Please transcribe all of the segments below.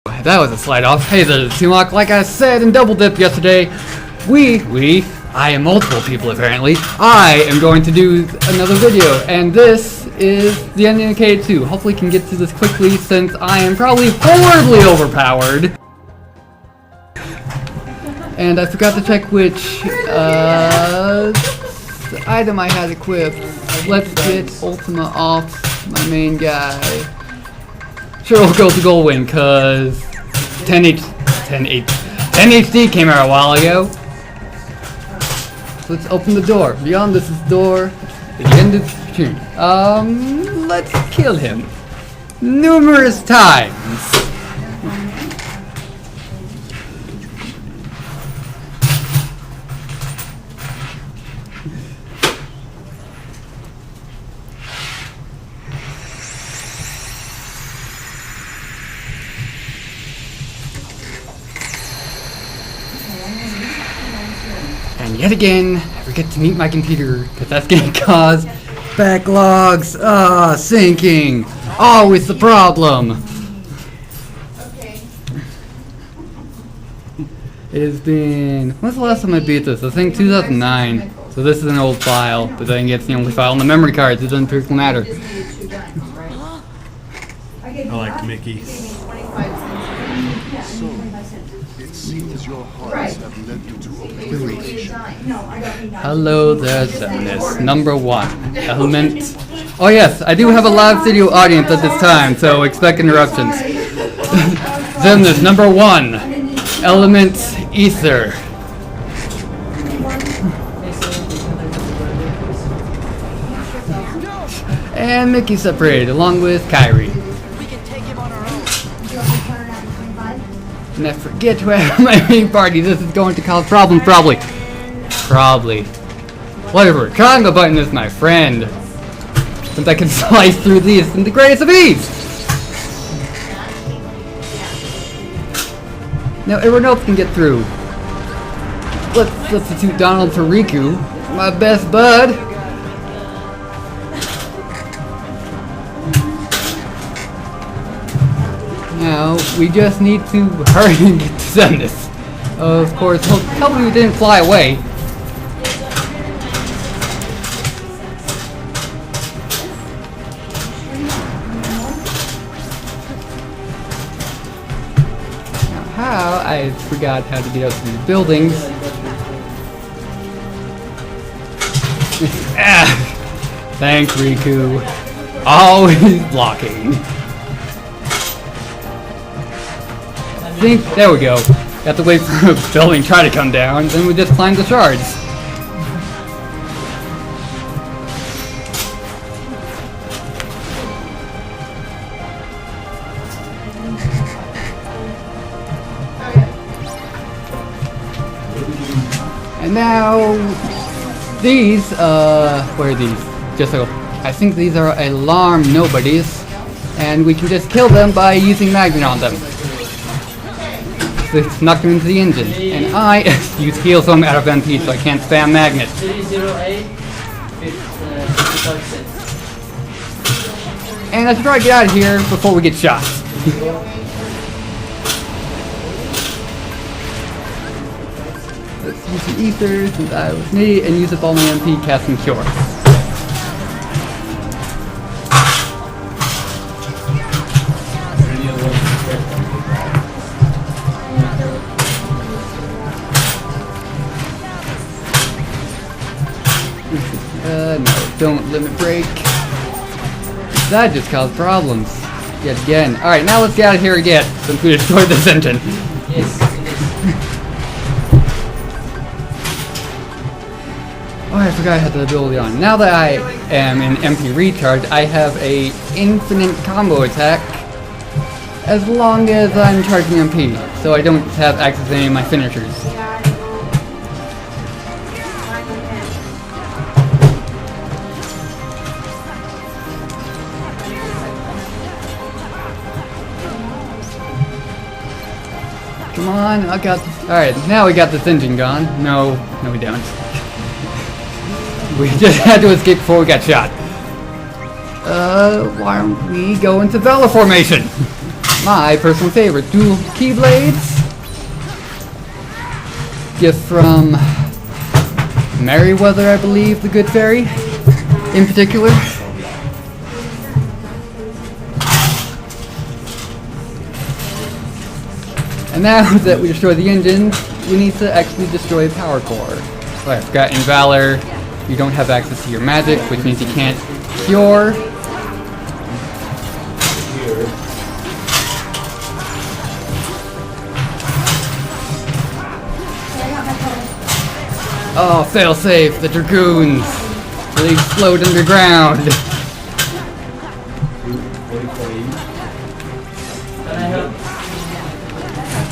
That was a slide off. Hey there, Toemock. Like I said in Double Dip yesterday, I am multiple people apparently. I am going to do another video, and this is the ending of K2. Hopefully can get to this quickly since I am probably horribly overpowered. And I forgot to check which item I had equipped. Let's get Ultima off my main guy. Sure, we'll go to Goldwyn, cause 10 HD came out a while ago. So let's open the door. Beyond this is the door. The end of the tune. Let's kill him. Numerous times. And yet again, I forget to mute my computer, because that's going to cause backlogs. Syncing. Always the problem. Okay. It has been... When's the last time I beat this? I think 2009. So this is an old file, but then it's the only file on the memory cards. It doesn't particularly matter. I like Mickey. So, it seems your hearts have led you to Hello there, Zemnis. Number 1. Element. Oh yes, I do have a live video audience at this time, so expect interruptions. Zemnis, number 1. Element Ether. And Mickey separated, along with Kyrie. And I forget to have my main party. This is going to cause problems, probably. Whatever. Conga button is my friend. Since I can slice through these in the greatest of ease. Now everyone else can get through. Let's substitute Donald for Riku, my best bud. Now, we just need to hurry and get to Zemnis. Of course, hopefully we didn't fly away. Now, how? I forgot how to get up to these buildings. Thanks, Riku. Always blocking. There we go. Have to wait for a building to try to come down, then we just climb the shards. And now these where are these? Just so I think these are alarm nobodies, and we can just kill them by using magnet on them. It's knocked him into the engine, and I use heal some out of MP, so I can't spam magnet. 308, And I should try to get out of here before we get shot. Let's use some ether since I was an idiot and use up all my MP casting cure. No, don't limit break. That just caused problems. Yet again. Alright, now let's get out of here again, since we destroyed this engine. Yes. Oh, I forgot I had the ability on. Now that I am in MP recharge, I have a infinite combo attack as long as I'm charging MP, so I don't have access to any of my finishers. Come on, I got this. Alright, now we got this engine gone. No, we don't. We just had to escape before we got shot. Why don't we go into Valor formation? my personal favorite, dual keyblades. Gift from Merryweather, I believe, the good fairy, in particular. And now that we destroy the engine, we need to actually destroy the power core. Oh, I forgot, in Valor, you don't have access to your magic, which means you can't cure. Oh, failsafe, the Dragoons! They explode underground!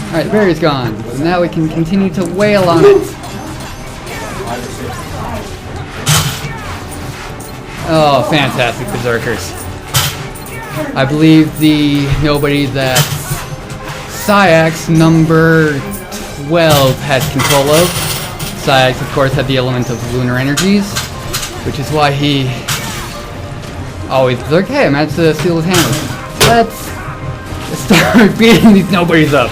Alright, the berry's gone. So now we can continue to wail on it. Oh, fantastic Berserkers. I believe the nobody that Syax number 12 had control of. Syax, of course, had the element of lunar energies, which is why he always was like, hey, I managed to steal his hammer. Let's start beating these nobodies up.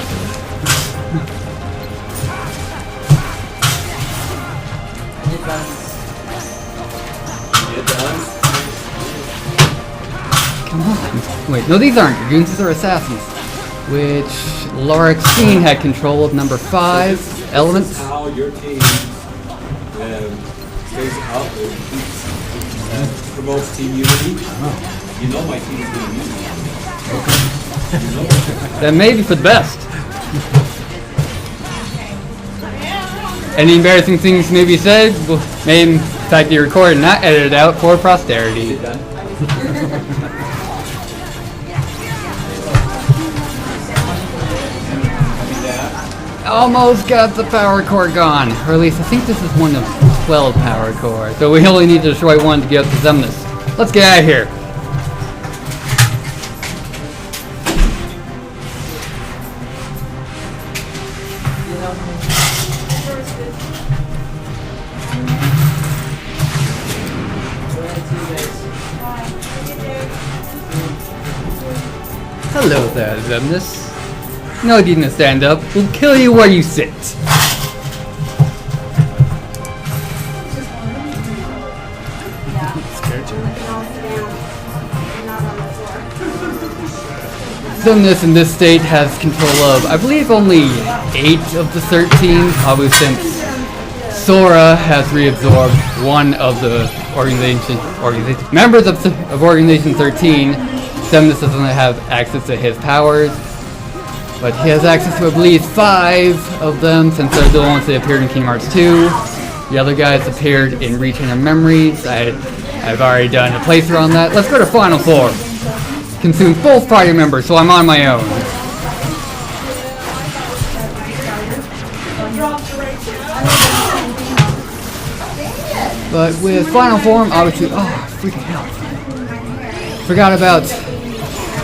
Come on. Wait, no, these aren't Dragoons, these are Assassins. Which Lorexine had control of number 5. Elements. This is how your team stays up and promotes team unity. You know my team is doing unity. Okay. You know That may be for the best. Any embarrassing things may be said, may in fact be recorded and not edited out for posterity. Almost got the power core gone. Or at least I think this is one of 12 power cores. So we only need to destroy one to get up to Zemnis. Let's get out of here. Hello there, Zemnis. No need to stand up. We'll kill you where you sit. Zemnis in this state has control of, I believe, only 8 of the 13. Probably since Sora has reabsorbed one of the organization members of Organization 13. Zemnis doesn't have access to his powers. But he has access to, I believe, 5 of them, since they're the ones that appeared in Kingdom Hearts 2. The other guys appeared in Reaching of Memories. I've already done a playthrough on that. Let's go to Final Form. Consume both party members, so I'm on my own. But with Final Form, obviously, oh, freaking hell. Forgot about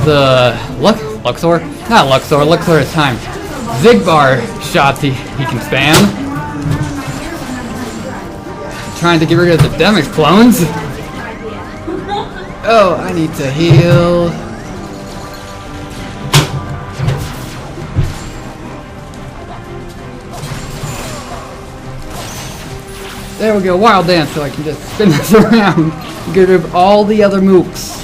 the Luxor? Not Luxor, Luxor is time. Zigbar shots he can spam. Trying to get rid of the Demix clones. Oh, I need to heal. There we go, Wild Dance, so I can just spin this around and get rid of all the other mooks.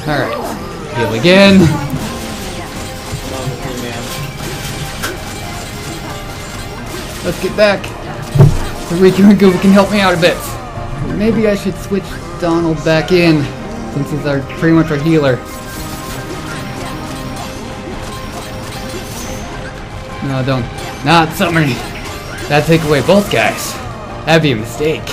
Alright, heal again. Let's get back so Riku and Gooba can help me out a bit. Maybe I should switch Donald back in, since he's pretty much our healer. No, don't. Not summoning. That'd take away both guys. That'd be a mistake.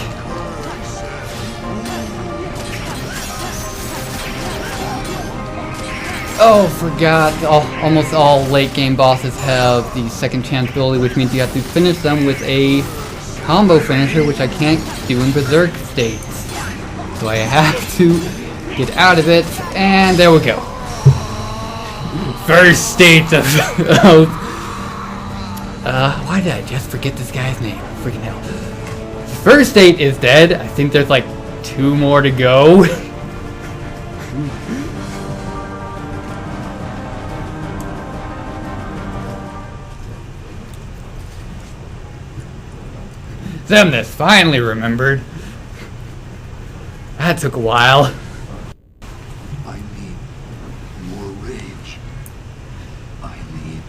Oh, forgot. Almost all late game bosses have the second chance ability, which means you have to finish them with a combo finisher, which I can't do in Berserk states. So I have to get out of it, and there we go. First state of why did I just forget this guy's name? Freaking hell. first 8 is dead. I think there's like 2 more to go. Zemnis finally remembered. That took a while. I need more rage. I need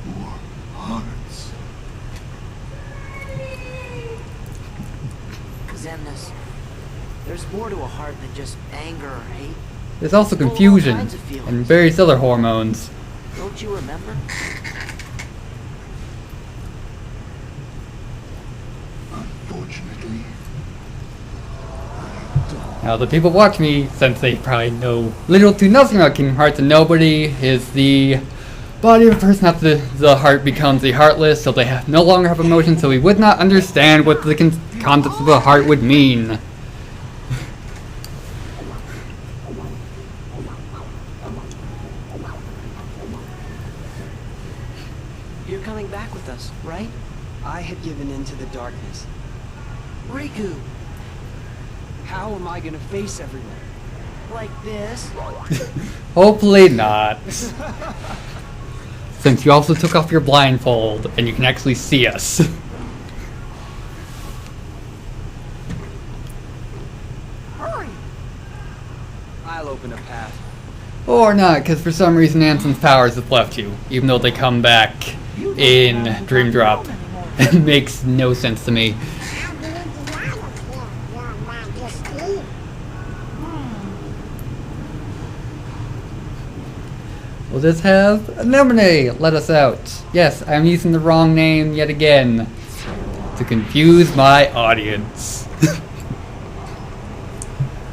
more hearts. Zemnis, there's more to a heart than just anger or hate. There's also Full of all confusion kinds of feelings. and various other hormones. Don't you remember? Unfortunately, Now the people watch me, since they probably know little to nothing about Kingdom Hearts, and nobody is the body of a person after the heart becomes the heartless, so they no longer have emotions, so we would not understand what the concept of a heart would mean. You're coming back with us, right? I had given in to the darkness. Riku, How am I gonna face everyone? like this? Hopefully not. Since you also took off your blindfold, and you can actually see us. Hurry! I'll open a path. Or not, because for some reason Anson's powers have left you, even though they come back in Dream Drop. It makes no sense to me. We'll just have Anemone let us out. Yes, I'm using the wrong name yet again to confuse my audience.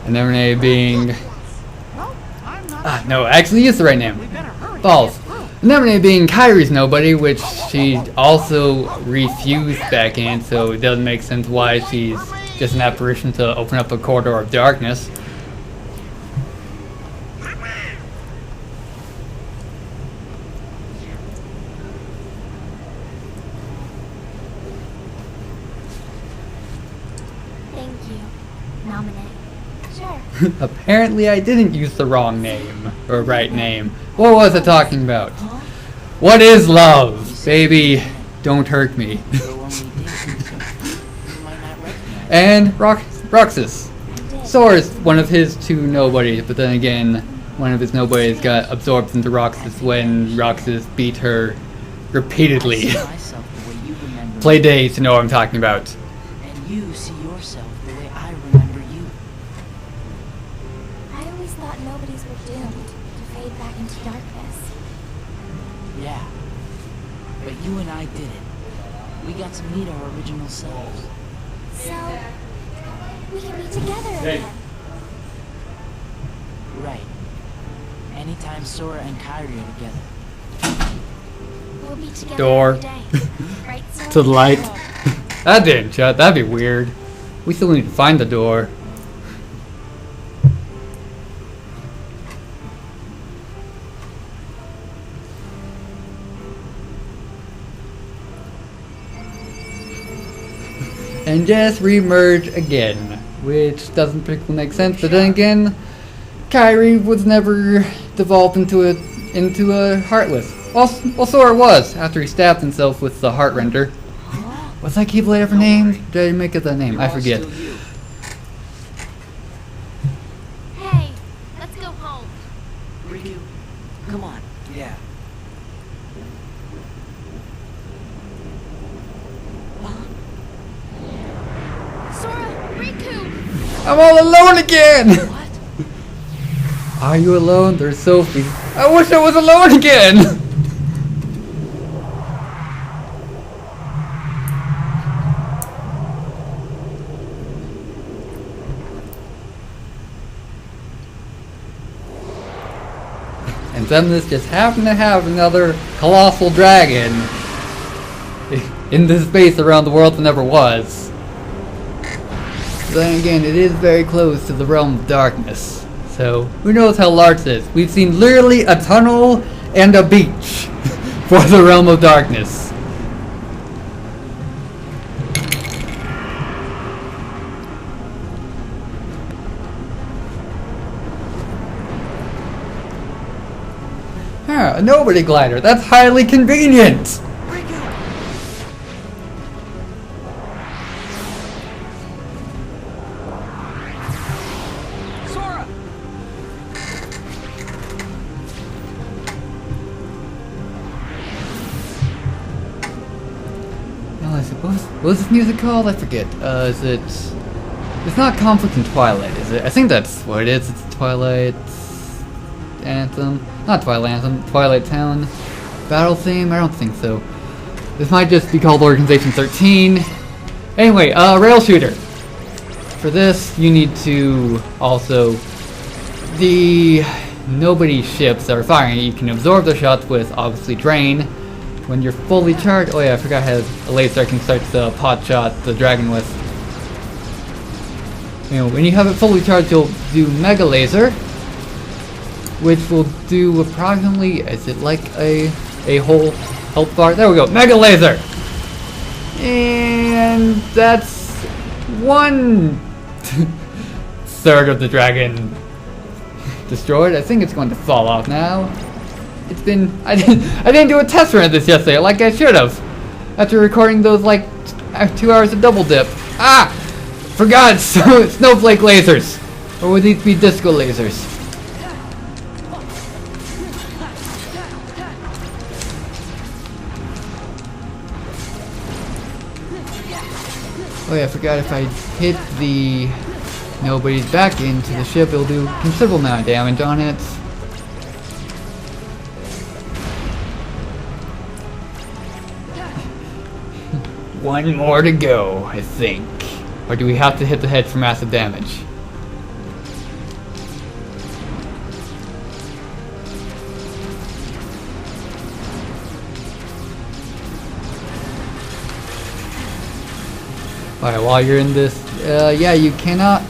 Anemone being... no, actually it's the right name. False. Anemone being Kyrie's nobody, which she also refused back in, so it doesn't make sense why she's just an apparition to open up a corridor of darkness. Thank you. Nominate. Sure. Apparently I didn't use the wrong name, or right name. What was I talking about? What is love? Baby, don't hurt me. Though when we did, you might not recognize. And Roxas. Sora's one of his 2 nobodies, but then again, one of his nobodies got absorbed into Roxas when Roxas beat her repeatedly. I see myself the way you remember Play me, days to know what I'm talking about. and you see yourself the way I remember you. I always thought nobodies were doomed to fade back into darkness. Yeah, but you and I did it. We got to meet our original selves. So, we can be together again. Right. Anytime Sora and Kairi are together. We'll be together Door. every day. Right, Sora? To the light. That didn't shut, that'd be weird. We still need to find the door. And just remerge again, which doesn't particularly make sense, but then again, Kairi was never devolved into a heartless. Well, Sora was, after he stabbed himself with the heart render. What's that Keyblade ever named? Did I make it that name? I forget. Hey, let's go home. Riku, come on. Yeah. Sora, Riku! I'm all alone again! What? Are you alone? There's Sophie. I wish I was alone again! And Zemnis just happened to have another colossal dragon in this space around the world that never was. Then again, it is very close to the realm of darkness. So, who knows how large it is. We've seen literally a tunnel and a beach for the realm of darkness. Huh, a nobody glider. That's highly convenient. Sora! Well, I suppose. What was this music called? I forget. Is it? It's not Conflict in Twilight, is it? I think that's what it is. It's Twilight Anthem. Not Twilight Anthem. Twilight Town battle theme. I don't think so. This might just be called Organization 13. Anyway, rail shooter. For this, you need to also the nobody ships that are firing. You can absorb the shots with obviously drain. When you're fully charged, oh yeah, I forgot I have a laser I can start the pot shot the dragon with. You know, when you have it fully charged, you'll do mega laser, which will do approximately, is it like a whole health bar? There we go, mega laser, and that's 1/3 of the dragon destroyed. I think it's going to fall off now. It's been I didn't do a test run of this yesterday like I should have. After recording those like 2 hours of double dip. Ah! Forgot snowflake lasers. Or would these be disco lasers? Oh yeah, I forgot if I hit the nobody's back into the ship, it'll do considerable amount of damage on it. One more to go, I think. Or do we have to hit the head for massive damage? Alright, while you're in this, yeah, you cannot,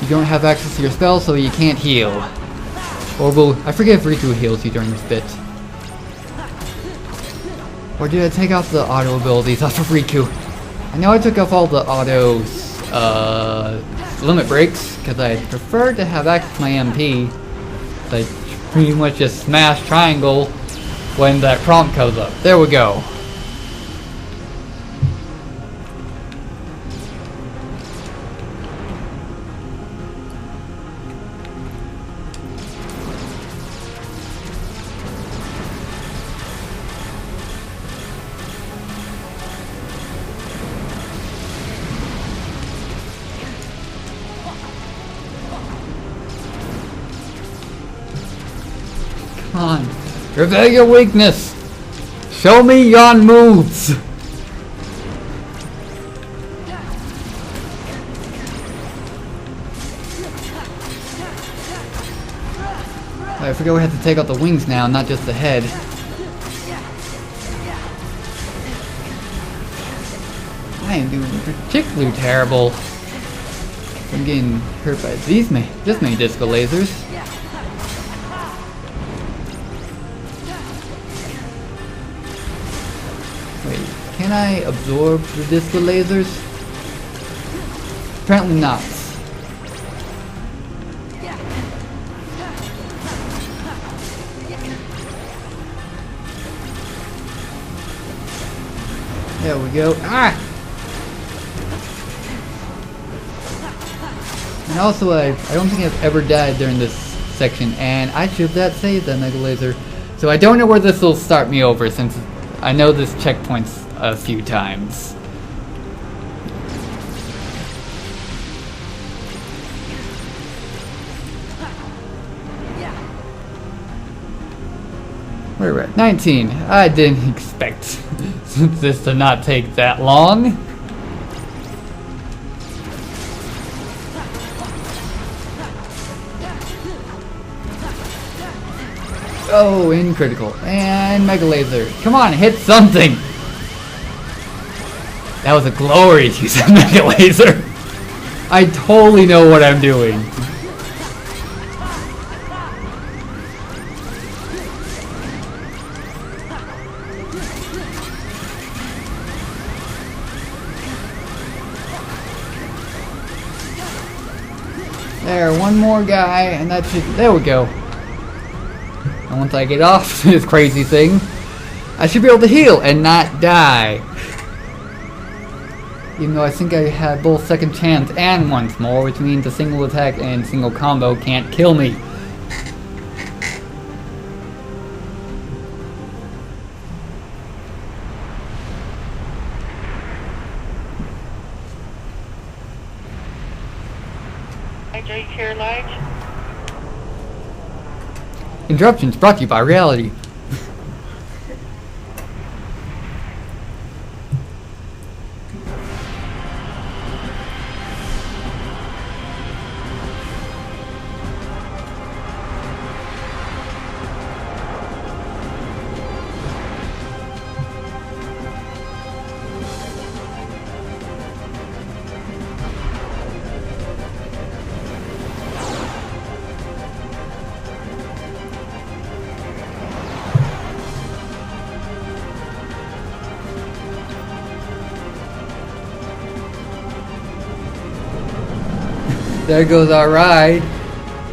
you don't have access to your spell, so you can't heal. Or I forget if Riku heals you during this bit. Or did I take off the auto abilities off of Riku? I know I took off all the auto, limit breaks, because I prefer to have access to my MP. So I pretty much just smash triangle when that prompt comes up. There we go. Come on, reveal your weakness. Show me yon moves. I forget we have to take out the wings now, not just the head. I am doing particularly terrible. I'm getting hurt by this many disco lasers. Wait, can I absorb the disco lasers? Apparently not. There we go. Ah! And also, I don't think I've ever died during this section, and I should have saved that Mega Laser. So I don't know where this will start me over, since I know this checkpoint's a few times. Where we're at 19. I didn't expect this to not take that long. Oh, in critical. And Mega Laser. Come on, hit something! That was a glorious use of Mega Laser. I totally know what I'm doing. There, one more guy, and that should... There we go. And once I get off this crazy thing, I should be able to heal and not die. Even though I think I had both second chance and once more, which means a single attack and single combo can't kill me. Interruptions brought to you by reality. There goes our ride.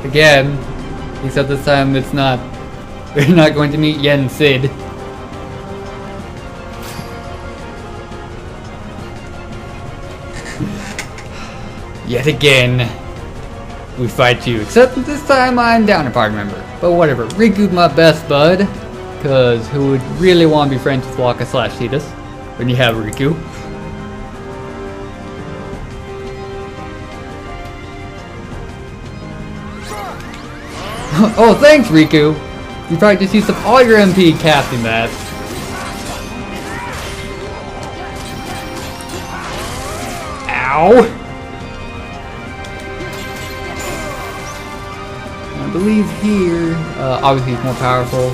Again. Except this time it's not. We're not going to meet Yen Sid. Yet again, we fight you. Except this time I'm down a party member. But whatever. Riku's my best bud. Cause who would really want to be friends with Waka / Cetus when you have Riku? Oh, thanks, Riku! You probably just used up all your MP casting that. Ow! I believe here, obviously he's more powerful.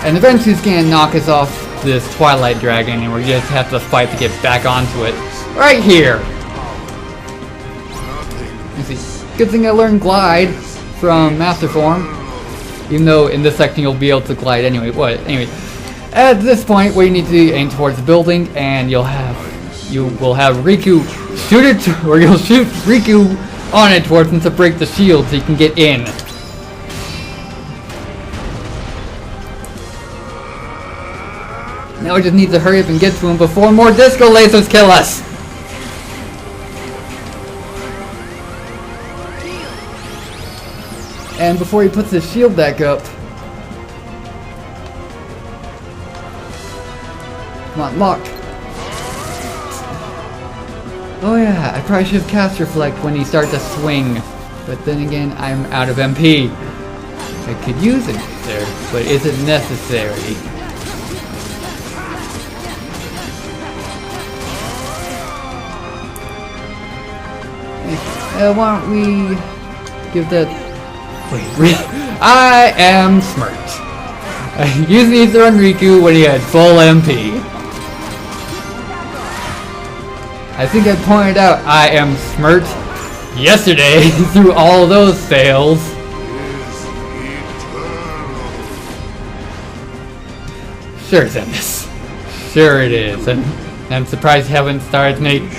And eventually he's gonna knock us off this Twilight Dragon and we just have to fight to get back onto it. Right here! You see, good thing I learned Glide from Master Form, even though in this section you'll be able to glide anyway. Anyway, at this point where you need to aim towards the building, and you will have Riku shoot it, or you'll shoot Riku on it towards him to break the shield so you can get in. Now we just need to hurry up and get to him before more disco lasers kill us. And before he puts his shield back up. Come on, locked. Oh yeah, I probably should have cast Reflect when he starts to swing. But then again, I'm out of MP. I could use it there, but is it necessary? Why don't we give that... Wait, I am smirked. I usually used to run Riku when he had full MP. I think I pointed out I am smirked yesterday through all those fails. Sure, Zennis. Sure it is. And I'm surprised you haven't started Nate.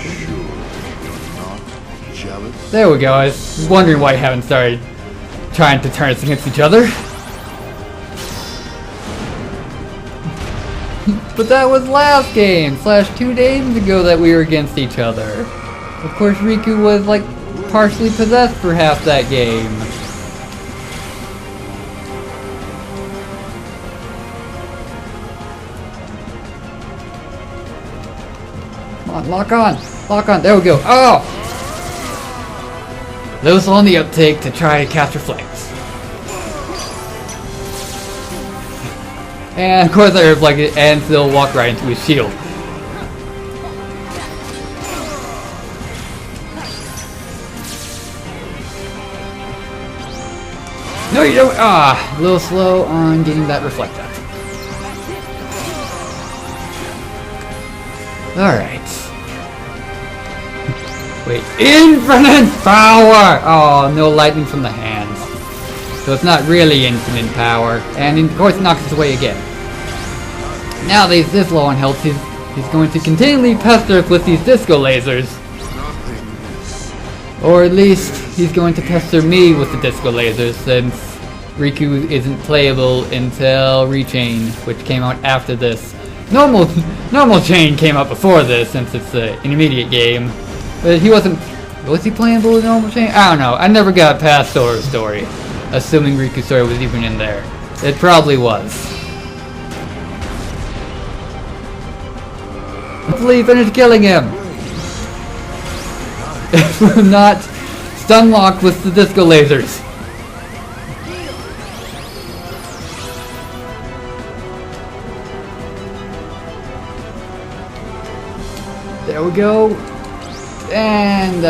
There we go. I was wondering why you haven't started trying to turn us against each other. But that was last game, / 2 days ago that we were against each other. Of course, Riku was like partially possessed for half that game. Come on, lock on! Lock on, there we go. Oh! Those on the uptake to try to cast Reflects. And of course I reflected and still walk right into his shield. No, you don't. A little slow on getting that reflect up. Alright. Wait, infinite power! Oh, no lightning from the hands. So it's not really infinite power. And of course it knocks us away again. Now that he's this low on health, he's going to continually pester us with these disco lasers. Or at least he's going to pester me with the disco lasers, since Riku isn't playable until Rechain, which came out after this. Normal Chain came out before this, since it's an immediate game. But he wasn't... Was he playable in Normal Chain? I don't know. I never got past Sora's story. Assuming Riku's story was even in there. It probably was. Hopefully you finished killing him. If we're not stun locked with the disco lasers. There we go. And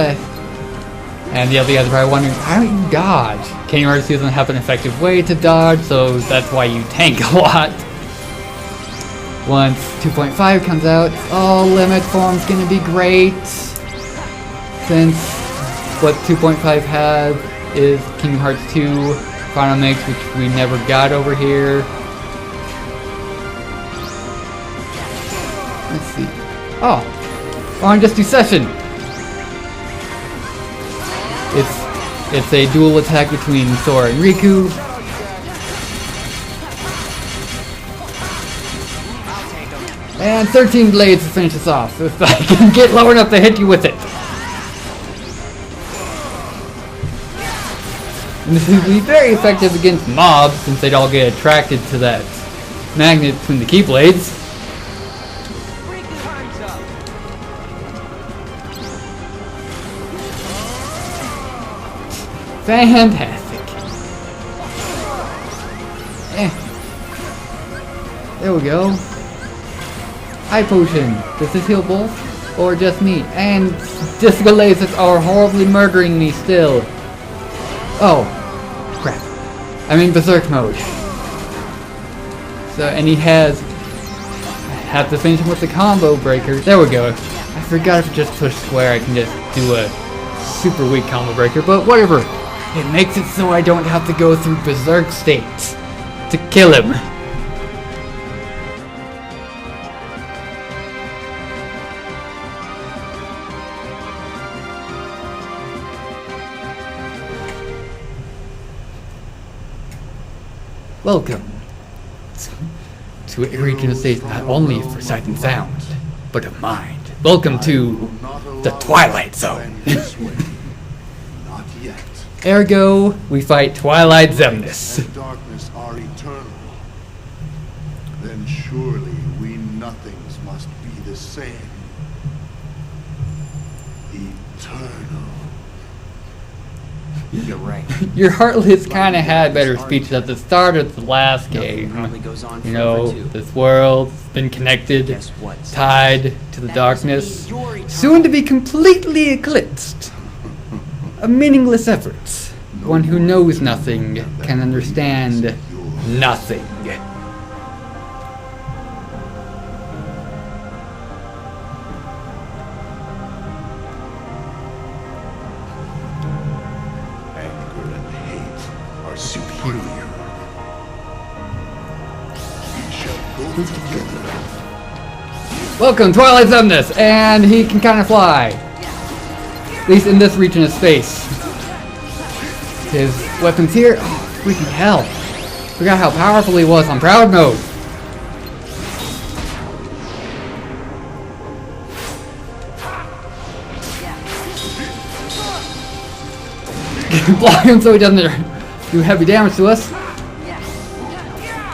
the other guys are probably wondering, how do you dodge? King Artist doesn't have an effective way to dodge, so that's why you tank a lot. Once 2.5 comes out, limit form's gonna be great. Since what 2.5 has is Kingdom Hearts 2 Final Mix, which we never got over here. Let's see. On just do session. It's a dual attack between Sora and Riku. And 13 blades to finish us off. If I can get low enough to hit you with it. And this will be very effective against mobs, since they'd all get attracted to that magnet between the keyblades. Fantastic. There we go. High potion. Does this heal both? Or just me? And disco lasers are horribly murdering me still. Oh. Crap. I'm in berserk mode. So, and he has... I have to finish him with the combo breaker. There we go. I forgot if I just push square I can just do a super weak combo breaker, but whatever. It makes it so I don't have to go through berserk states to kill him. Welcome to a region of state not only for sight and sound, but of mind. Welcome to the Twilight Zone. Not yet. Ergo, we fight Twilight Zemnis. And darkness are eternal. Then surely we nothings must be the same. Eternal. You're right. Your Heartless kind of had better speeches at the start of the last game. Probably goes on You know, forever, too. this world's been connected, Guess what? tied to the darkness, soon to be completely eclipsed. A meaningless effort. One who knows nothing can understand nothing. Anger and hate are superior. We shall go together. Welcome, Twilight Zemnis! And he can kind of fly. At least in this region of space. His weapons here, oh, freaking hell. Forgot how powerful he was on Proud Mode. Block him so he doesn't do heavy damage to us.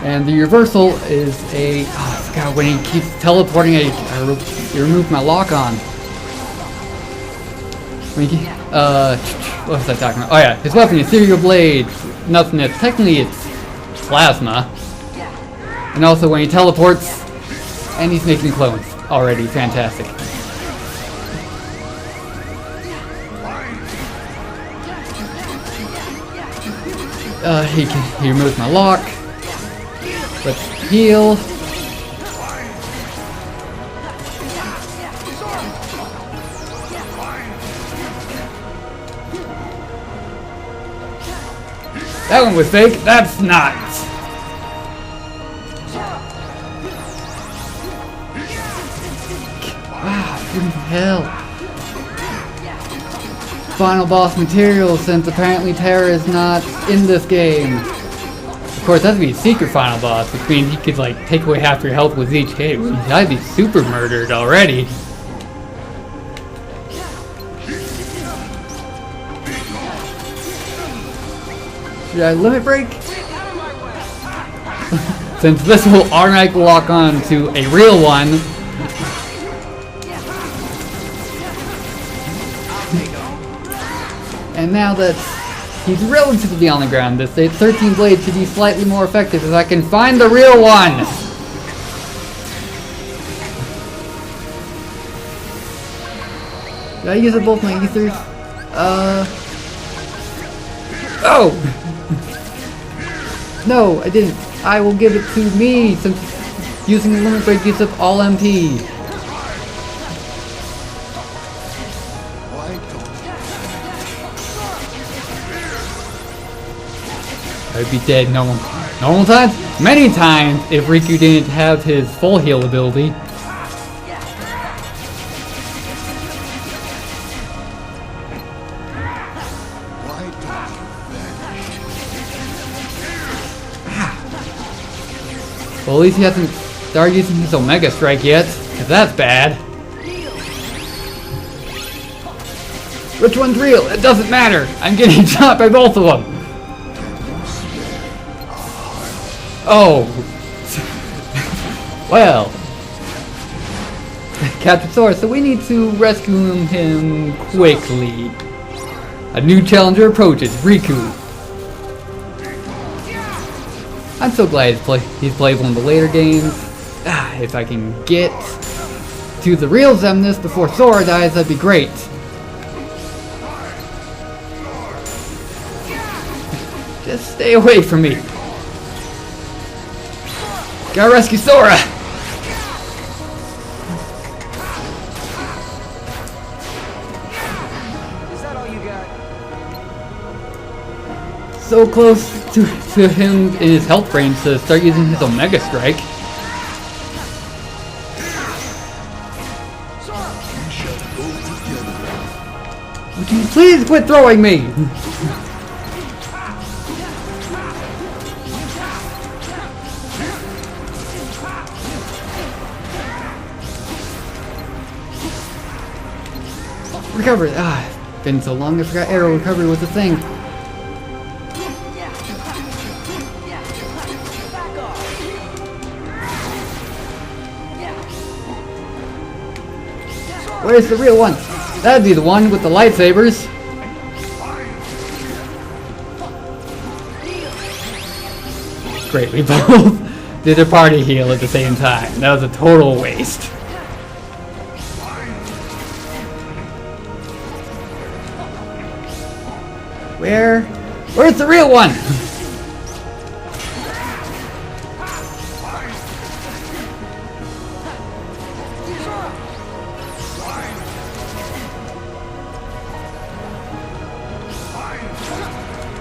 And the reversal is a, oh, I forgot when he keeps teleporting, you remove my lock on. When he, what was I talking about? Oh yeah, his weapon, Ethereal Blade. Nothing that's technically it's plasma. And also when he teleports, and he's making clones already. Fantastic. He removes my lock. Let's heal. That one was fake. That's not. Ah, freaking hell. Final boss material, since apparently Terra is not in this game. Of course, that'd be a secret final boss, which means he could like take away half your health with each hit. I'd be super murdered already. Should I limit break? Since this will automatically lock on to a real one. And now that he's relatively on the ground, this 13 blades should be slightly more effective if I can find the real one! Did I use up both my ethers? Oh! No, I didn't. I will give it to me, since using the limit break uses up all MP. I'd be dead normal times? Many times if Riku didn't have his full heal ability. Well, at least he hasn't started using his Omega Strike yet, because that's bad. Which one's real? It doesn't matter. I'm getting shot by both of them. Oh. Well. Captured Sora, so we need to rescue him quickly. A new challenger approaches, Riku. I'm so glad he's played one of the later games. If I can get to the real Xemnas before Sora dies, that'd be great. Just stay away from me. Gotta rescue Sora! Is that all you got? So close to him in his health range to start using his Omega Strike. Would you please quit throwing me? Recovery. Been so long I forgot arrow recovery was a thing. Where's the real one? That'd be the one with the lightsabers. Great, we both did a party heal at the same time. That was a total waste. Where's the real one?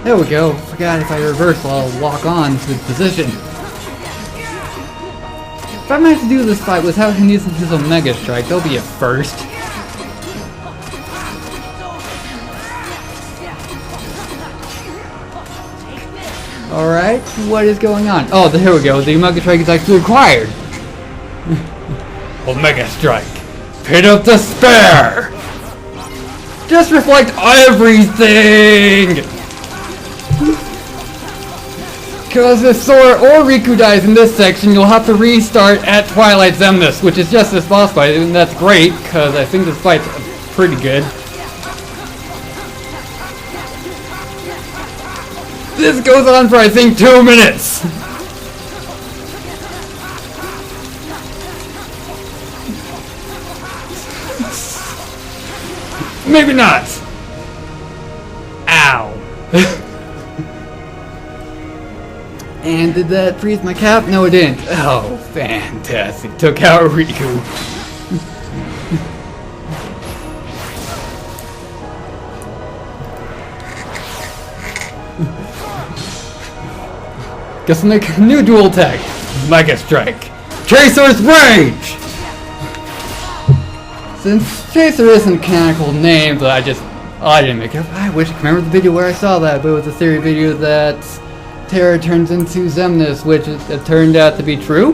There we go. Forgot if I reverse, I'll lock on to the position. If I manage to do this fight without him using his Omega Strike, that'll be a first. Alright, what is going on? Oh, here we go. The Omega Strike is actually required. Omega Strike. Pit of Despair! Just reflect everything! Because if Sora or Riku dies in this section, you'll have to restart at Twilight Xemnas, which is just this boss fight, and that's great, because I think this fight's pretty good. This goes on for, I think, 2 minutes! Maybe not! Ow. And did that freeze my cap? No, it didn't. Oh, fantastic. Took out Riku. Guess I'll make a new dual attack. Mega Strike. Chaser's Rage! Since Chaser isn't a canonical name, but I didn't make it up. I wish I could remember the video where I saw that, but it was a theory video that Terra turns into Xemnas, which it turned out to be true.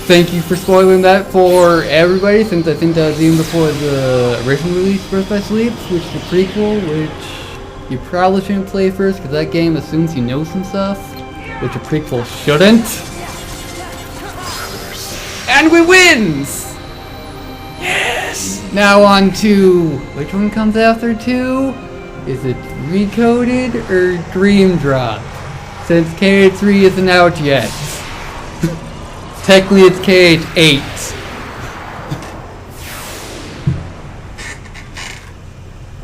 Thank you for spoiling that for everybody, since I think that was even before the original release, Birth by Sleep, which is the prequel, which you probably shouldn't play first, because that game assumes you know some stuff, which a prequel shouldn't. And we wins! Yes! Now on to, which one comes after 2? Is it Recoded or Dream Drop? Since KH3 isn't out yet. Technically it's KH8.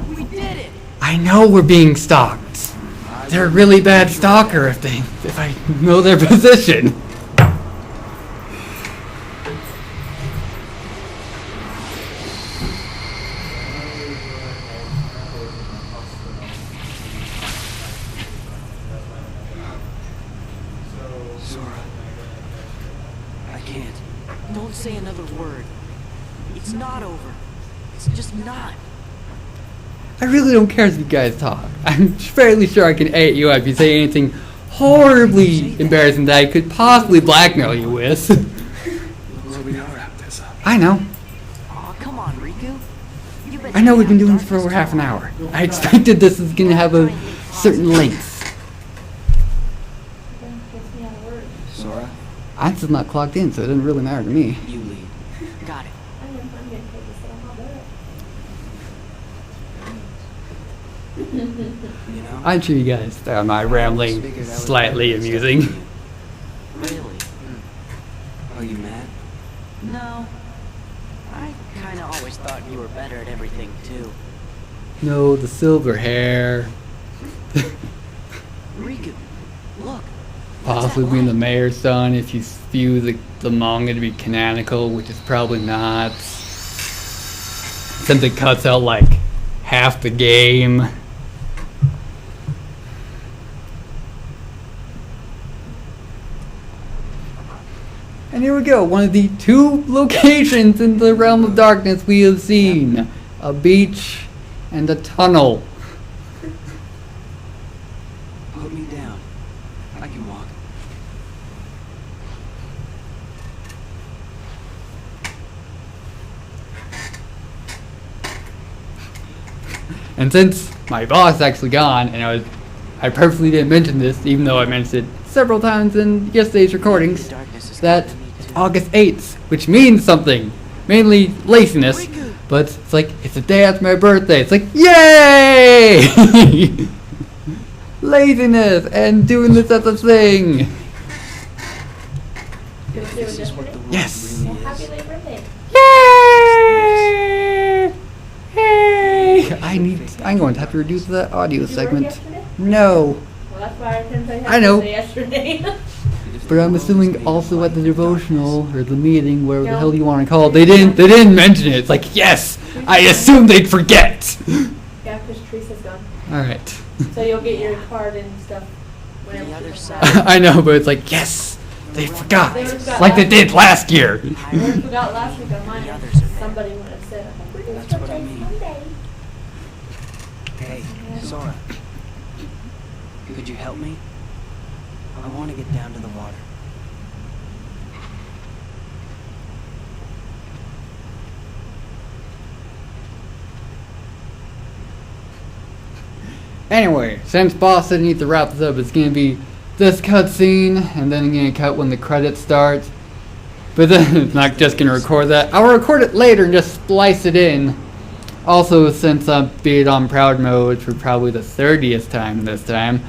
We did it! I know we're being stalked. They're a really bad stalker if I know their position. Sora. I can't. Don't say another word. It's not over. It's just not. I really don't care if you guys talk. I'm fairly sure I can A you if you say anything horribly embarrassing that I could possibly blackmail you with. I know. Aw, come on, Riku. You've been I know we've been doing hanging this for out over darkness half an for a hour. while. I expected this is going to have a certain length. Sora, I'm still not clocked in, so it doesn't really matter to me. you lead. Got it. You know? I'm sure you guys found my rambling Figured I was slightly better than amusing. stuff than you. Really? Are you mad? No. I kinda always thought you were better at everything, too. No, the silver hair. Riku, look. Possibly being the mayor's son if you view the manga to be canonical, which is probably not. Since it cuts out like half the game. And here we go, one of the 2 locations in the Realm of Darkness we have seen. A beach and a tunnel. Put me down. I can walk. And since my boss is actually gone, and I purposely didn't mention this, even though I mentioned it several times in yesterday's recordings, Darkness is that calling me, too. August 8th, which means something, mainly laziness, Riku! but it's like, it's the day after my birthday, it's like, yay! Laziness, and doing this as a thing! This is what the world Yes. really Happy is. late birthday. Yay! Yay! I'm going to have to reduce that audio Did you work segment. yesterday? No, Well, that's why I couldn't say I know. yesterday. If but the I'm world assuming is made also of at the light and devotional darkness, or the meeting, whatever the No. hell you want to call it. They didn't mention it. It's like, yes, I assumed they'd forget. Yeah, because Teresa's gone. All right. So you'll get your card and stuff whenever The she other comes side. back. I know, but it's like, yes, they forgot, They would've forgot like they last did last year. I already forgot last week on mine. The others are there. Somebody would have said, That's what I mean. Hey, Sora. Could you help me? I want to get down to the water. Anyway, since boss said I need to wrap this up, it's gonna be this cutscene, and then I'm gonna cut when the credits start. But then it's not just gonna record that. I'll record it later and just splice it in. Also, since I'm being on proud mode for probably the 30th time this time,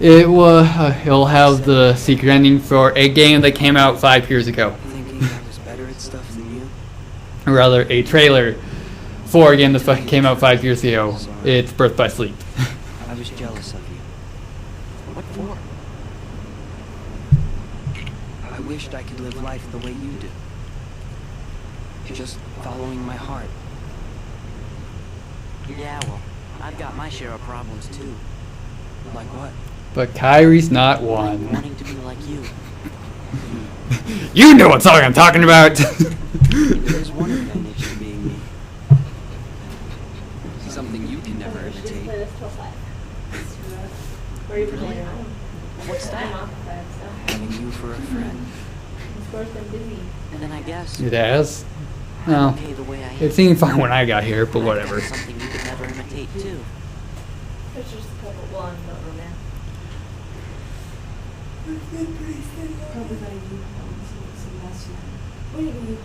it'll have the secret ending for a game that came out 5 years ago. Thinking I was better at stuff than you? Or rather, a trailer for a game that came out 5 years ago. It's Birth by Sleep. I was jealous of you. What for? I wished I could live life the way you do. Just following my heart. Yeah, well, I've got my share of problems, too. Like what? But Kyrie's not Like one. wanting to be like you. You know what song I'm talking about! There's one advantage to being me. Something you can never Just play imitate. this till 5. What's that? Having you for a friend. And then I guess It has. No, okay the way I am. it seemed fine when I got here, but I've got whatever. something you could never imitate too. There's just a couple blonde over there. What do you mean?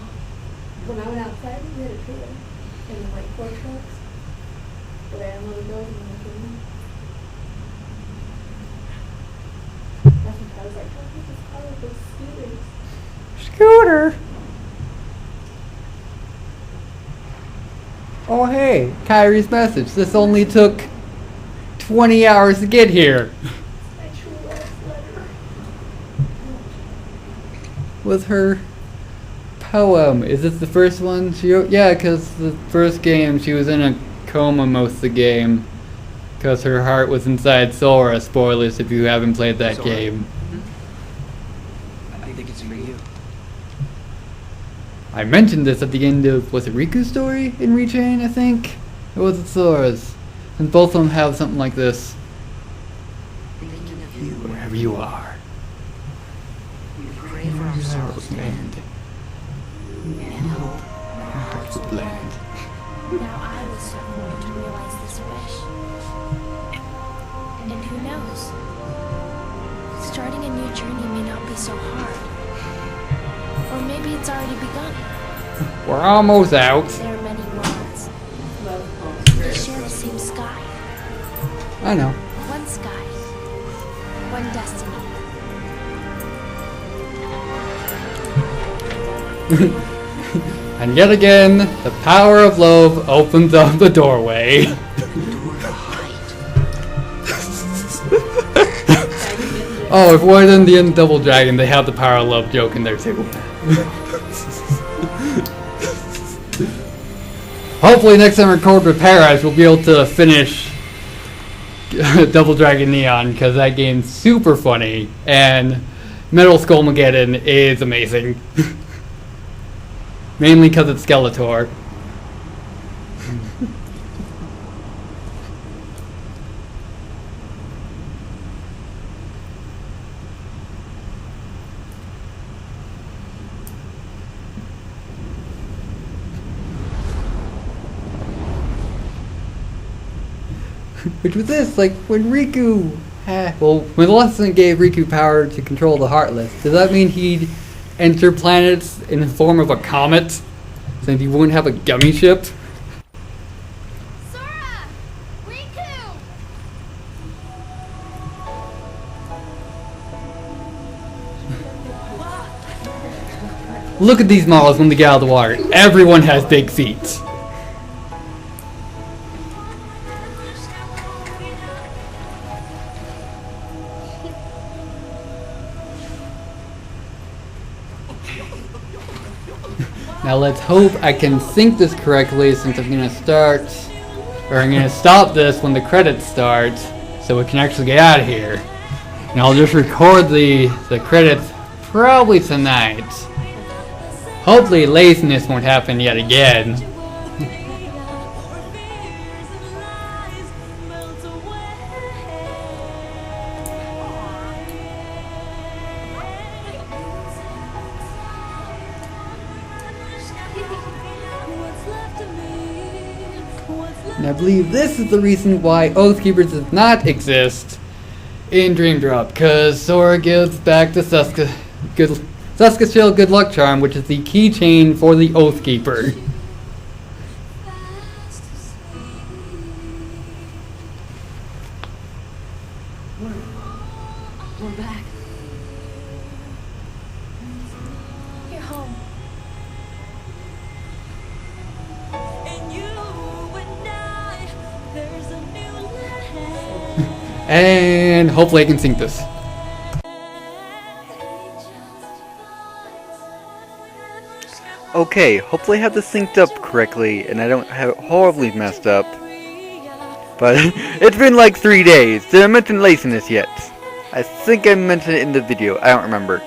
When I went outside, we had a trailer. And the white four trucks. But I had another building and I came in. That's when I was like, oh, this car with those scooters. Scooter! Oh hey, Kyrie's message. This only took 20 hours to get here. My true love letter. With her poem. Is this the first one she wrote? Yeah, because the first game she was in a coma most of the game. Because her heart was inside Sora. Spoilers if you haven't played that Sora? game. I think it's for you. I mentioned this at the end of, was it Riku's story in Rechain, I think? Or was it Sora's? And both of them have something like this. Thinking of you. Wherever you are. We pray for our sorrows to end. And hope. Hearts will blend. Now I was so born to realize this wish. And who knows? Starting a new journey may not be so hard. Or maybe it's already begun. We're almost out. There are many worlds. They share the same sky. I know. One sky. One destiny. And yet again, the power of love opens up the doorway. Oh, if it wasn't the end of Double Dragon, they have the power of love joke in there too. Hopefully next time I record with Paradise, we'll be able to finish Double Dragon Neon, because that game's super funny, and Metal Skullmageddon is amazing. Mainly because it's Skeletor. Which was this, like when Riku when Lesson gave Riku power to control the Heartless, does that mean he'd enter planets in the form of a comet? Since he wouldn't have a gummy ship? Sora! Riku! Look at these models when they get out of the water. Everyone has big feet. Now let's hope I can sync this correctly, since I'm gonna start, or I'm gonna stop this when the credits start, so we can actually get out of here. And I'll just record the credits probably tonight. Hopefully laziness won't happen yet again. And I believe this is the reason why Oathkeepers does not exist in Dream Drop, because Sora gives back to Suska's Shield Good Luck Charm, which is the keychain for the Oathkeeper. We're back. You're home. And hopefully I can sync this. Okay, hopefully I have this synced up correctly and I don't have it horribly messed up. But it's been like 3 days. Did I mention laziness yet? I think I mentioned it in the video. I don't remember.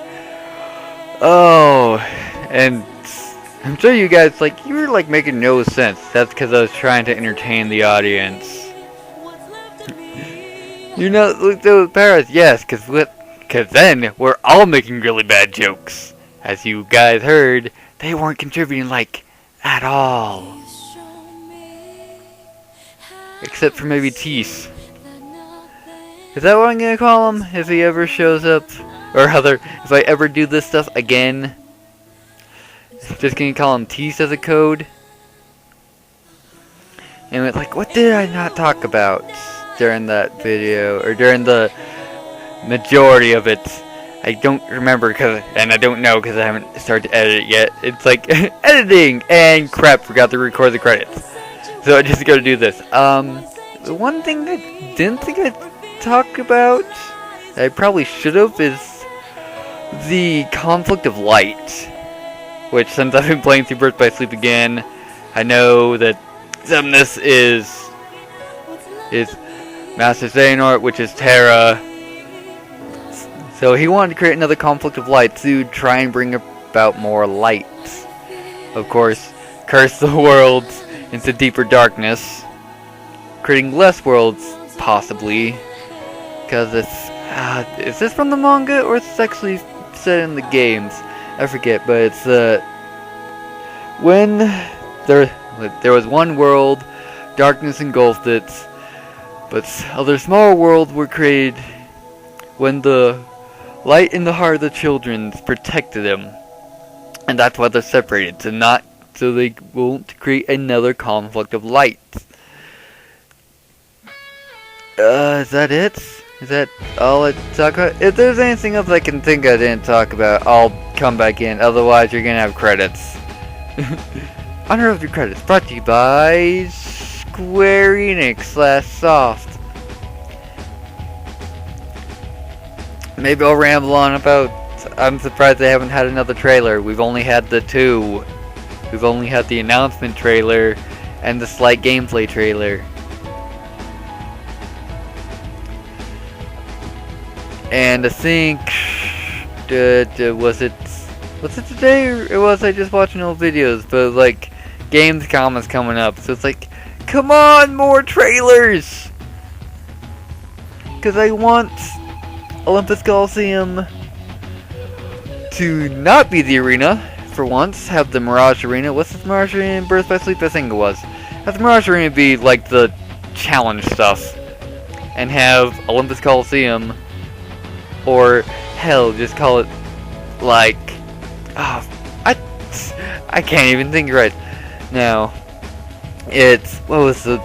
Oh, and I'm sure you guys, like, you were like making no sense. That's because I was trying to entertain the audience. You know, look those Paris, yes, cause then we're all making really bad jokes. As you guys heard, they weren't contributing like at all. Except for maybe Tease. Is that what I'm gonna call him if he ever shows up? Or rather, if I ever do this stuff again? Just gonna call him Tease as a code? And it's like, what did I not talk about during that video? Or during the majority of it? I don't remember, and I don't know because I haven't started to edit it yet. It's like, editing! And crap, forgot to record the credits. So I just gotta do this. The one thing I didn't think I'd talk about, that I probably should have, is the conflict of light. Which, since I've been playing through Birth by Sleep again, I know that some of this is Master Xehanort, which is Terra. So he wanted to create another conflict of light to try and bring about more light. Of course, curse the worlds into deeper darkness, creating less worlds, possibly. Because it's, is this from the manga, or is this actually set in the games? I forget, but it's, when there was one world, darkness engulfed it, but other smaller worlds were created when the light in the heart of the children protected them. And that's why they're separated, so they won't create another conflict of light. Is that it? Is that all I talk about? If there's anything else I can think I didn't talk about, I'll come back in. Otherwise, you're gonna have credits. Honor of your credits brought to you by Square Enix /Soft. Maybe I'll ramble on about. I'm surprised they haven't had another trailer. We've only had the two. We've only had the announcement trailer and the slight gameplay trailer. And I think, was it today, or was I just watching old videos? But like, Gamescom is coming up, so it's like, come on, more trailers! Because I want Olympus Coliseum to not be the arena, for once, have the Mirage Arena. What's this Mirage Arena in Birth by Sleep? I think it was. Have the Mirage Arena be like the challenge stuff, and have Olympus Coliseum, or hell, just call it like, I can't even think right now. It's, what was the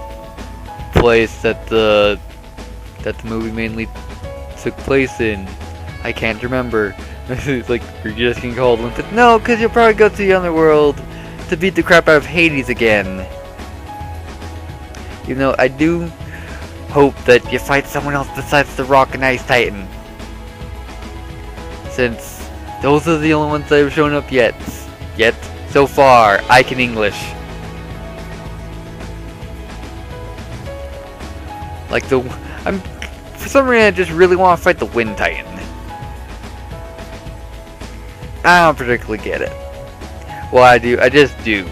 place that the movie mainly took place in? I can't remember. It's like, you're just gonna call it Olympus? No, because you'll probably go to the underworld to beat the crap out of Hades again. You know, I do hope that you fight someone else besides the Rock and Ice Titan, since those are the only ones that have shown up yet. So far, I can English. Like for some reason I just really want to fight the Wind Titan. I don't particularly get it. Well, I do. I just do.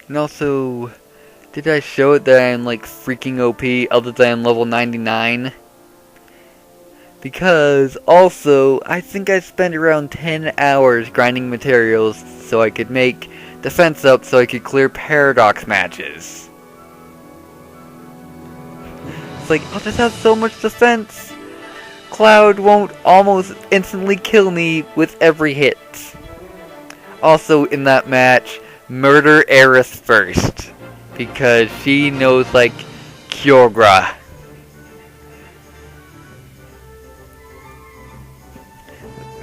And also, did I show it that I'm like freaking OP other than level 99? Because also, I think I spent around 10 hours grinding materials so I could make defense up so I could clear paradox matches. It's like, I'll just have so much defense. Cloud won't almost instantly kill me with every hit. Also in that match, murder Eris first, because she knows like Kyogre.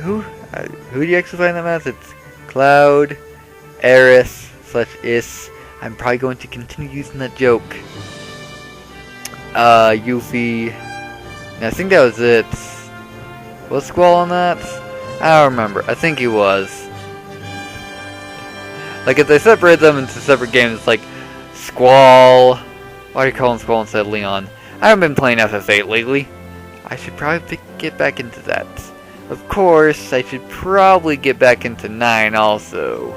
Who do you actually find that match? It's Cloud, Eris / Is. I'm probably going to continue using that joke. Yuffie. And I think that was it. Was Squall on that? I don't remember. I think he was. Like, if they separate them into separate games, it's like Squall. Why why do you call him Squall instead of Leon? I haven't been playing FF8 lately. I should probably get back into that. Of course, I should probably get back into 9 also.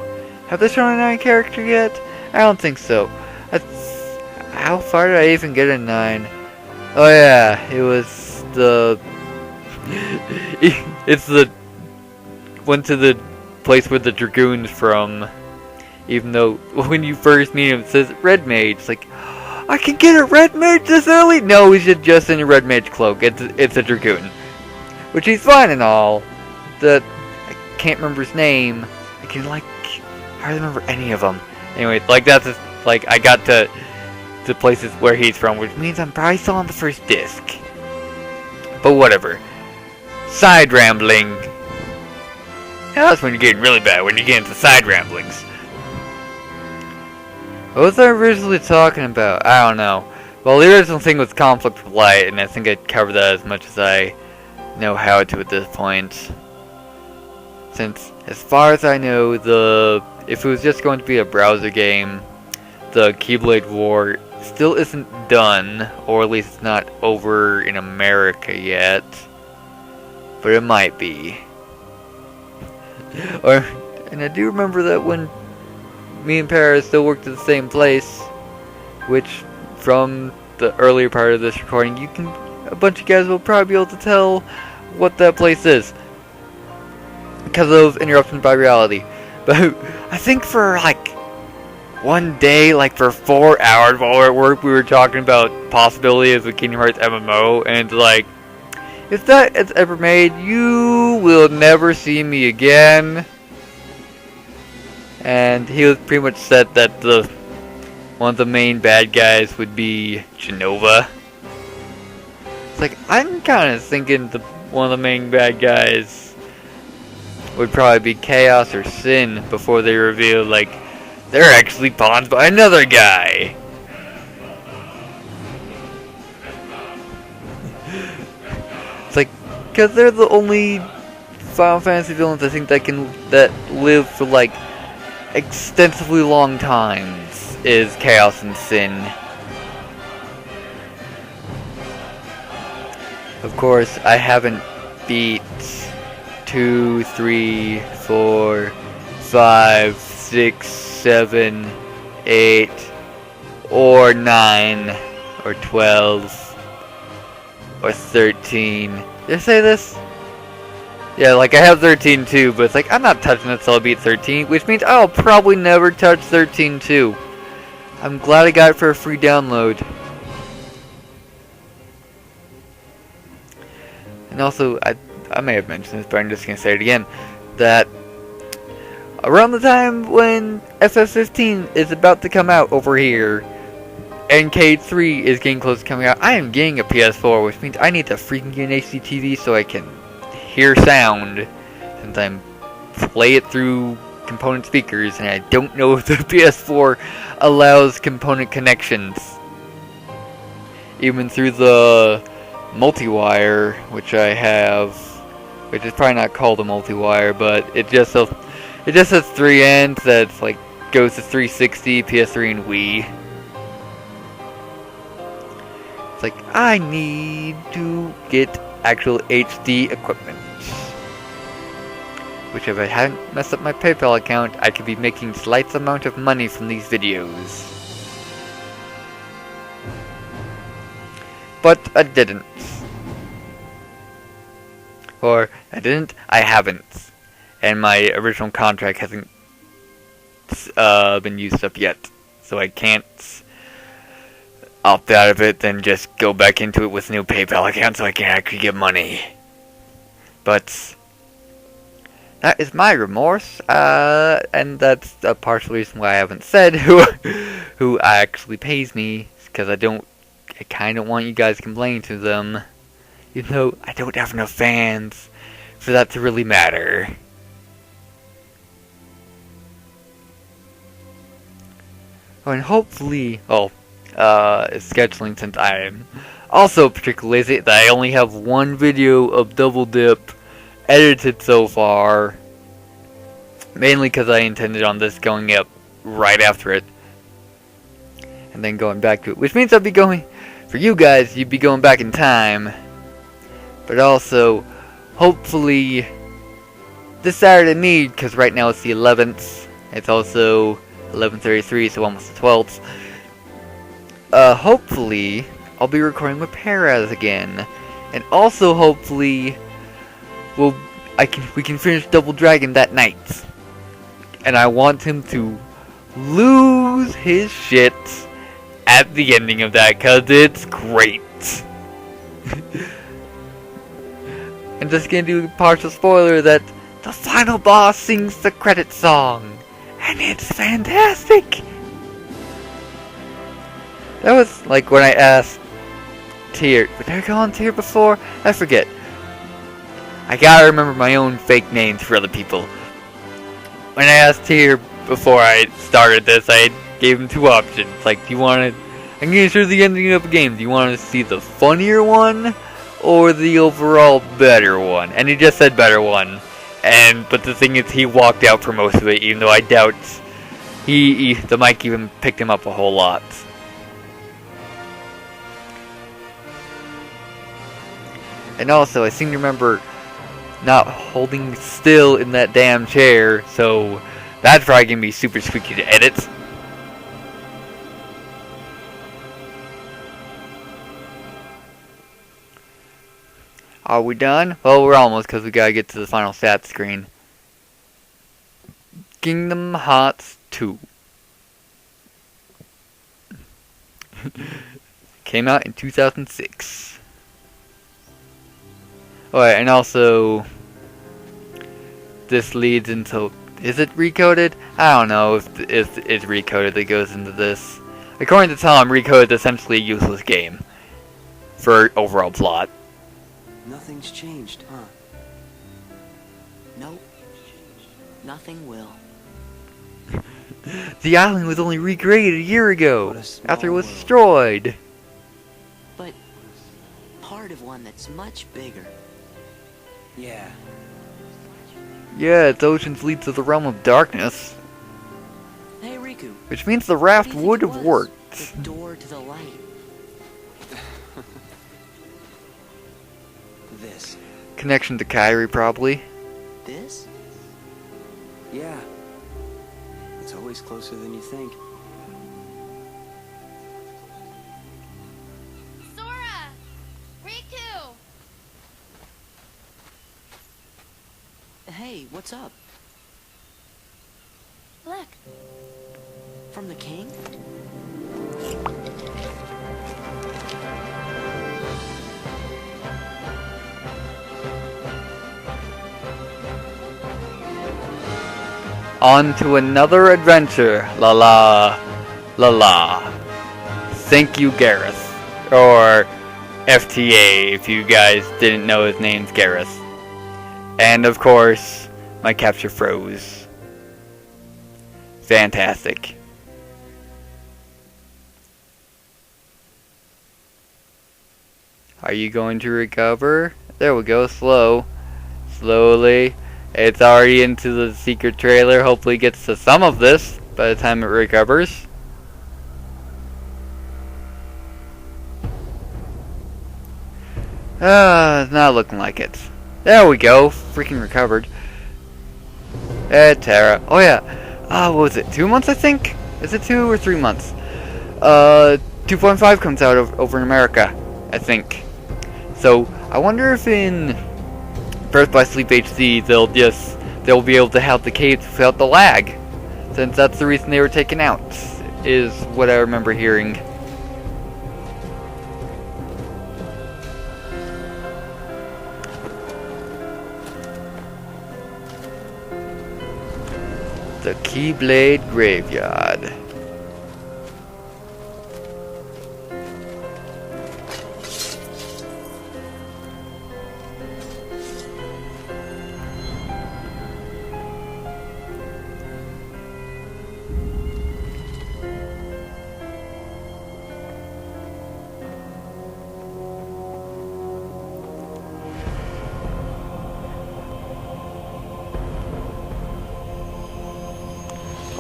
Have they shown a 9 character yet? I don't think so. How far did I even get in 9? Oh yeah, it was the... it's the... Went to the place where the Dragoon's from. Even though, when you first meet him, it says Red Mage. It's like, I can get a Red Mage this early? No, he's just in a Red Mage cloak. It's a Dragoon. Which he's fine and all. I can't remember his name. I can, like, hardly remember any of them. Anyway, like, that's just, like, I got to places where he's from, which means I'm probably still on the first disc. But whatever. Side rambling. Now that's when you're getting really bad, when you get into side ramblings. What was I originally talking about? I don't know. Well, the original thing was conflict with light, and I think I covered that as much as I know how to at this point. Since, as far as I know, if it was just going to be a browser game, the Keyblade War still isn't done, or at least it's not over in America yet. But it might be. And I do remember that when me and Paris still worked at the same place, which from the earlier part of this recording, a bunch of guys will probably be able to tell what that place is because of interruptions by reality. But I think for like one day, like for 4 hours while we were at work, we were talking about possibility of a Kingdom Hearts MMO, and like, if that is ever made, you will never see me again. And he was pretty much said that one of the main bad guys would be Genova. It's like, I'm kind of thinking one of the main bad guys would probably be Chaos or Sin before they reveal, like, they're actually pawns by another guy. It's like, because they're the only Final Fantasy villains I think that live for like extensively long times is Chaos and Sin. Of course, I haven't beat 2, 3, 4, 5, 6, 7, 8, or 9, or 12, or 13. Did I say this? Yeah, like I have 13 too, but it's like I'm not touching it till I beat 13, which means I'll probably never touch 13 too. I'm glad I got it for a free download. And also, I may have mentioned this, but I'm just gonna say it again, that around the time when FF15 is about to come out over here, and K3 is getting close to coming out, I am getting a PS4, which means I need to freaking get an HD TV so I can hear sound, since I'm play it through component speakers, and I don't know if the PS4 allows component connections, even through the multi-wire, which I have, which is probably not called a multi-wire, but it just has 3 ends that like goes to 360, PS3, and Wii. It's like, I need to get actual HD equipment. Which, if I hadn't messed up my PayPal account, I could be making slight amount of money from these videos. But I didn't. Or, I haven't. And my original contract hasn't been used up yet. So I can't opt out of it, then just go back into it with a new PayPal account so I can actually get money. But that is my remorse, and that's a partial reason why I haven't said who actually pays me, because I kind of want you guys to complain to them, even though I don't have enough fans for that to really matter. Oh, and hopefully, scheduling, since I am also particularly lazy, that I only have one video of Double Dip edited so far, mainly because I intended on this going up right after it. and then going back to it. Which means I'll be going, for you guys, you'd be going back in time. But also, hopefully, this Saturday me, because right now it's the 11th. It's also 11:33, so almost the 12th. Hopefully, I'll be recording with Perez again. And also, hopefully, we can finish Double Dragon that night. And I want him to lose his shit at the ending of that, cause it's great. I'm just gonna do a partial spoiler that the final boss sings the credit song, and it's fantastic. That was like when I asked Tyr, did I call him Tyr before? I forget. I gotta remember my own fake names for other people. When I asked Tyr before I started this, I gave him two options. Like, do you want to... I'm gonna show the ending of the game. Do you want to see the funnier one, or the overall better one? And he just said better one. But the thing is, he walked out for most of it, even though I doubt the mic even picked him up a whole lot. And also, I seem to remember not holding still in that damn chair, so that's probably gonna be super squeaky to edit. Are we done? Well, we're almost, because we gotta get to the final stats screen. Kingdom Hearts 2. Came out in 2006. Alright, and also, this leads into, is it recoded? I don't know if it's recoded that goes into this. According to Tom, recoded is essentially a useless game for overall plot. Nothing's changed, huh? Nope. Nothing will. The island was only recreated a year ago, after it was destroyed. But part of one that's much bigger. Yeah. Yeah, its oceans lead to the realm of darkness, Hey, Riku. which means the raft what do you would think have it was? worked. The door to the light. This. Connection to Kyrie, probably. This? Yeah. It's always closer than you think. Sora! Riku! Hey, what's up? Look, From the king? On to another adventure, la la, la la. Thank you, Gareth. Or FTA, if you guys didn't know his name's Gareth. And of course, my capture froze. Fantastic. Are you going to recover? There we go, slowly. It's already into the secret trailer. Hopefully it gets to some of this by the time it recovers. It's not looking like it. There we go. Freaking recovered. Terra. Oh yeah. What was it? 2 months, I think? Is it 2 or 3 months? 2.5 comes out over in America, I think. So, I wonder if in Birth by Sleep HD they'll be able to have the caves without the lag. Since that's the reason they were taken out, is what I remember hearing. The Keyblade Graveyard.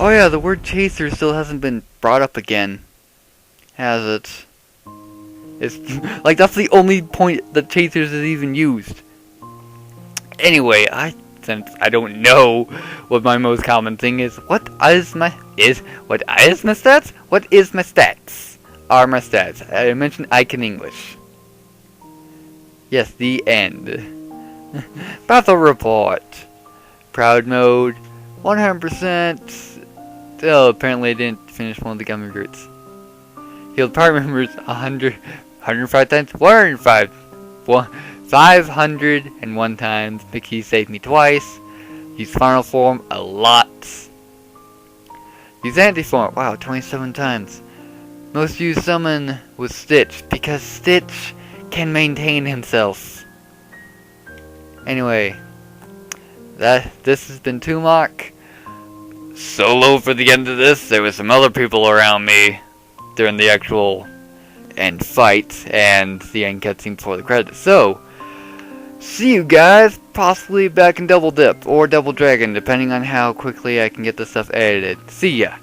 Oh yeah, the word chaser still hasn't been brought up again. has it. It's like that's the only point that Chasers is even used. Anyway, since I don't know what my most common thing is, what is my stats? What is my stats? Are my stats? I mentioned Ike in English. Yes, the end. Battle report. Proud mode. 100%. Still, apparently I didn't finish one of the gummy roots. Healed party members 105 times. 501 times. Mickey saved me twice. Use final form a lot. Use anti-form. Wow, 27 times. Most use summon with Stitch because Stitch can maintain himself. Anyway, this has been Toemock. Solo for the end of this. There was some other people around me during the actual end fight and the end cutscene before the credits. So, see you guys possibly back in Double Dip or Double Dragon, depending on how quickly I can get this stuff edited. See ya.